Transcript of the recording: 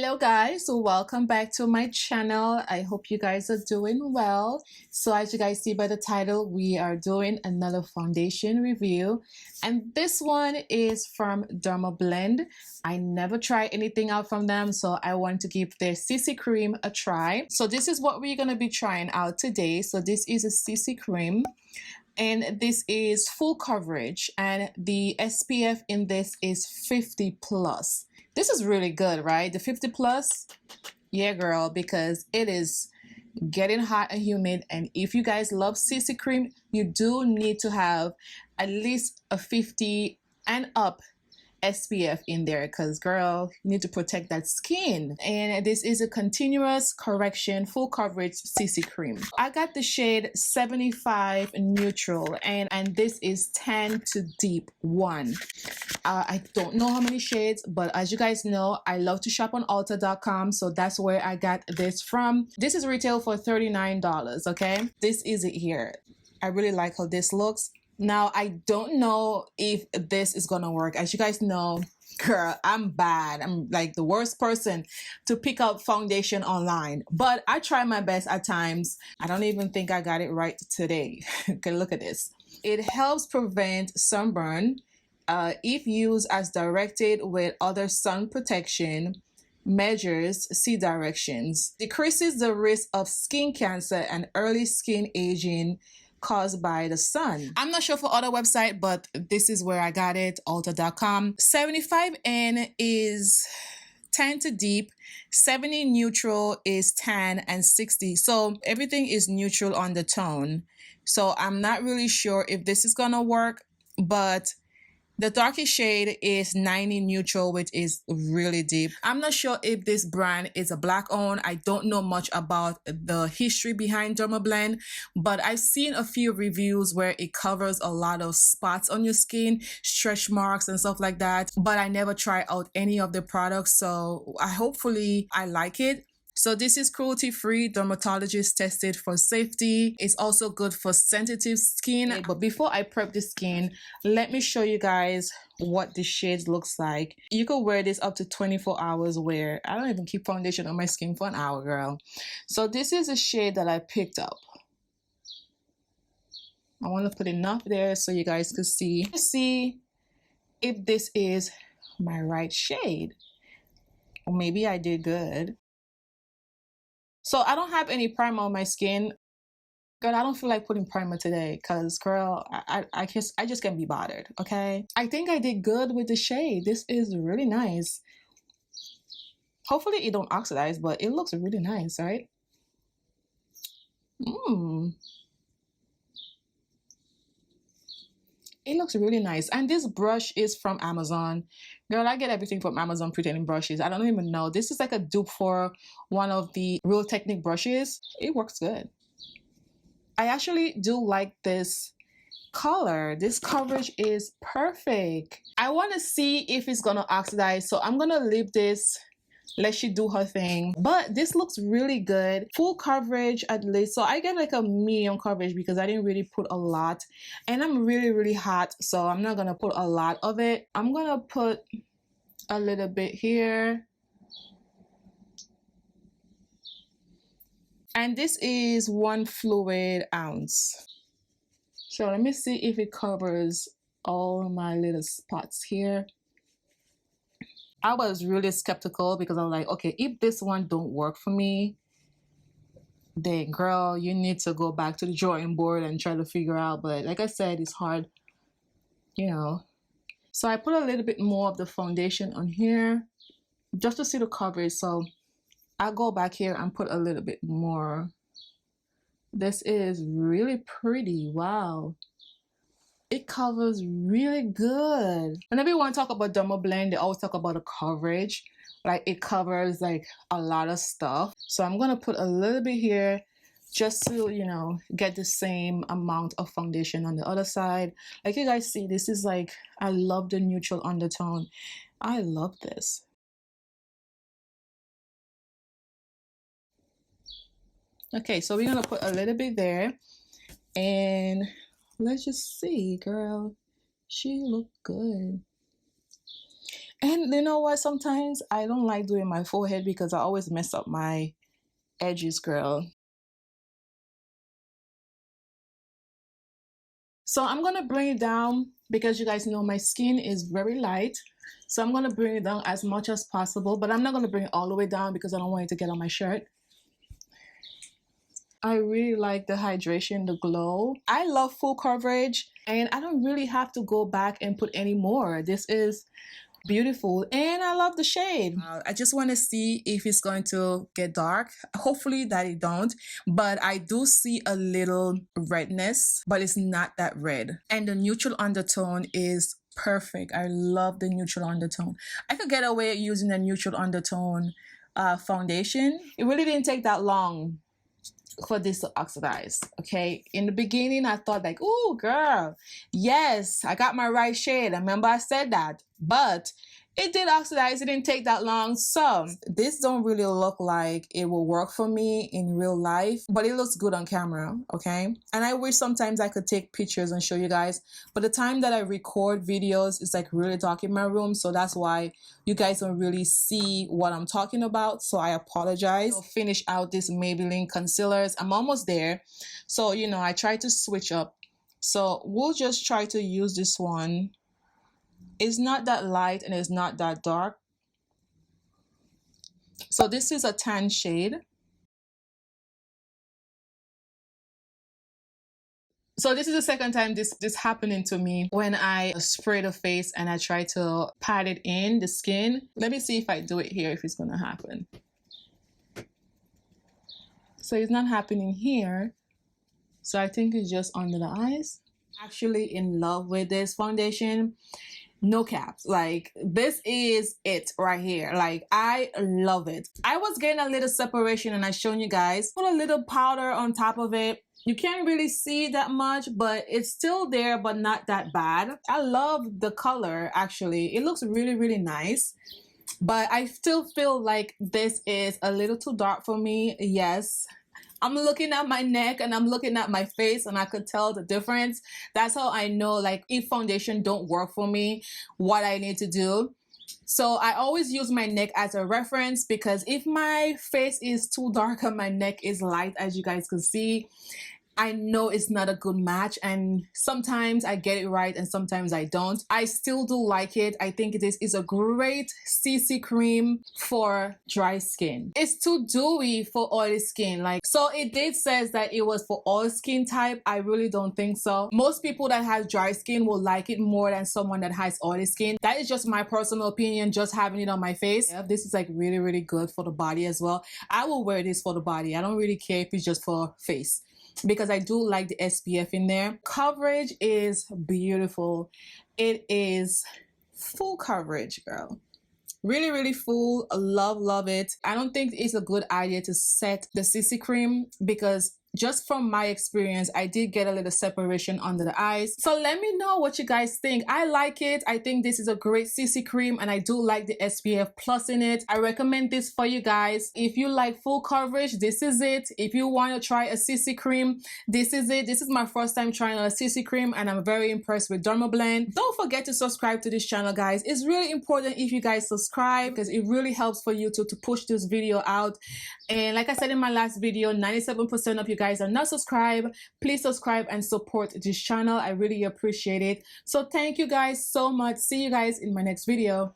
Hello guys, so welcome back to my channel. I hope you guys are doing well. So as you guys see by the title, we are doing another foundation review, and this one is from Dermablend. I never try anything out from them, so I want to give their CC cream a try. So this is what we're going to be trying out today. So this is a CC cream, and this is full coverage, and the SPF in this is 50 plus. This is really good, right? The 50 plus, yeah girl, because it is getting hot and humid, and if you guys love CC cream, you do need to have at least a 50 and up SPF in there, because girl, you need to protect that skin. And this is a continuous correction full coverage CC cream. I got the shade 75 neutral, and this is tan to deep 1. I don't know how many shades, but as you guys know, I love to shop on Ulta.com, so that's where I got this from. This is retail for $39. Okay, this is it here. I really like how this looks. Now, I don't know if this is gonna work. As you guys know, girl, I'm bad. I'm like the worst person to pick up foundation online, but I try my best at times. I don't even think I got it right today. Okay, look at this. It helps prevent sunburn if used as directed with other sun protection measures. See directions. Decreases the risk of skin cancer and early skin aging caused by the sun. I'm not sure for other website, but this is where I got it, Ulta.com. 75N is tan to deep, 70 neutral is tan, and 60. So everything is neutral on the tone. So I'm not really sure if this is gonna work, but the darkest shade is 90 neutral, which is really deep. I'm not sure if this brand is a black owned. I don't know much about the history behind Dermablend, but I've seen a few reviews where it covers a lot of spots on your skin, stretch marks and stuff like that. But I never try out any of the products, so hopefully I like it. So this is cruelty-free, dermatologist tested for safety. It's also good for sensitive skin. But before I prep the skin, let me show you guys what the shade looks like. You could wear this up to 24 hours wear. I don't even keep foundation on my skin for an hour, girl. So this is a shade that I picked up. I want to put enough there so you guys could see if this is my right shade. Or maybe I did good. So I don't have any primer on my skin. Girl, I don't feel like putting primer today because, girl, I just can't be bothered, okay? I think I did good with the shade. This is really nice. Hopefully it don't oxidize, but it looks really nice, right? It looks really nice. And this brush is from Amazon. Girl, I get everything from Amazon pretending brushes. I don't even know. This is like a dupe for one of the Real Technique brushes. It works good. I actually do like this color. This coverage is perfect. I want to see if it's gonna oxidize, so I'm gonna leave this. Let she do her thing. But this looks really good. Full coverage at least. So I get like a medium coverage because I didn't really put a lot. And I'm really hot, so I'm not gonna put a lot of it. I'm gonna put a little bit here. And this is 1 fluid ounce. So let me see if it covers all my little spots here. I was really skeptical because I was like, okay, if this one don't work for me, then girl, you need to go back to the drawing board and try to figure out. But like I said, it's hard, you know. So I put a little bit more of the foundation on here just to see the coverage. So I'll go back here and put a little bit more. This is really pretty. Wow. It covers really good. Whenever you want to talk about Dermablend, they always talk about the coverage. Like it covers like a lot of stuff. So I'm gonna put a little bit here just to, you know, get the same amount of foundation on the other side. Like you guys see, this is like, I love the neutral undertone. I love this. Okay, so we're gonna put a little bit there, and let's just see, girl. She looked good. And you know what? Sometimes I don't like doing my forehead because I always mess up my edges, girl. So I'm gonna bring it down because you guys know my skin is very light. So I'm gonna bring it down as much as possible, but I'm not gonna bring it all the way down because I don't want it to get on my shirt. I really like the hydration, the glow. I love full coverage and I don't really have to go back and put any more. This is beautiful and I love the shade. I just want to see if it's going to get dark. Hopefully that it don't, but I do see a little redness, but it's not that red. And the neutral undertone is perfect. I love the neutral undertone. I could get away using a neutral undertone foundation. It really didn't take that long for this to oxidize. Okay, in the beginning I thought like, oh girl, yes, I got my right shade. I remember I said that, but it did oxidize. It didn't take that long. So this don't really look like it will work for me in real life, but it looks good on camera. Okay, and I wish sometimes I could take pictures and show you guys, but the time that I record videos is like really dark in my room, so that's why you guys don't really see what I'm talking about. So I apologize. I'll finish out this Maybelline concealers. I'm almost there, so you know I try to switch up. So we'll just try to use this one. It's not that light and it's not that dark. So this is a tan shade. So this is the second time this happening to me when I spray the face and I try to pat it in the skin. Let me see if I do it here, if it's gonna happen. So it's not happening here. So I think it's just under the eyes. Actually in love with this foundation. No caps, like this is it right here. Like I love it. I was getting a little separation and I shown you guys. Put a little powder on top of it. You can't really see that much, but it's still there, but not that bad. I love the color. Actually, it looks really, really nice, but I still feel like this is a little too dark for me. Yes, I'm looking at my neck and I'm looking at my face and I could tell the difference. That's how I know like if foundation don't work for me, what I need to do. So I always use my neck as a reference, because if my face is too dark and my neck is light, as you guys can see, I know it's not a good match, and sometimes I get it right and sometimes I don't. I still do like it. I think this is a great CC cream for dry skin. It's too dewy for oily skin. Like, so it did says that it was for all skin type. I really don't think so. Most people that have dry skin will like it more than someone that has oily skin. That is just my personal opinion, just having it on my face. Yeah, this is like really, really good for the body as well. I will wear this for the body. I don't really care if it's just for face, because I do like the SPF in there. Coverage is beautiful. It is full coverage, girl. Really, really full. Love it. I don't think it's a good idea to set the CC cream, because just from my experience, I did get a little separation under the eyes. So let me know what you guys think. I like it. I think this is a great CC cream and I do like the SPF plus in it. I recommend this for you guys. If you like full coverage, this is it. If you want to try a CC cream, this is it. This is my first time trying a CC cream and I'm very impressed with Dermablend. Don't forget to subscribe to this channel, guys. It's really important if you guys subscribe, because it really helps for you to push this video out. And like I said in my last video, 97% of you guys are not subscribed. Please subscribe and support this channel. I really appreciate it. So thank you guys so much. See you guys in my next video.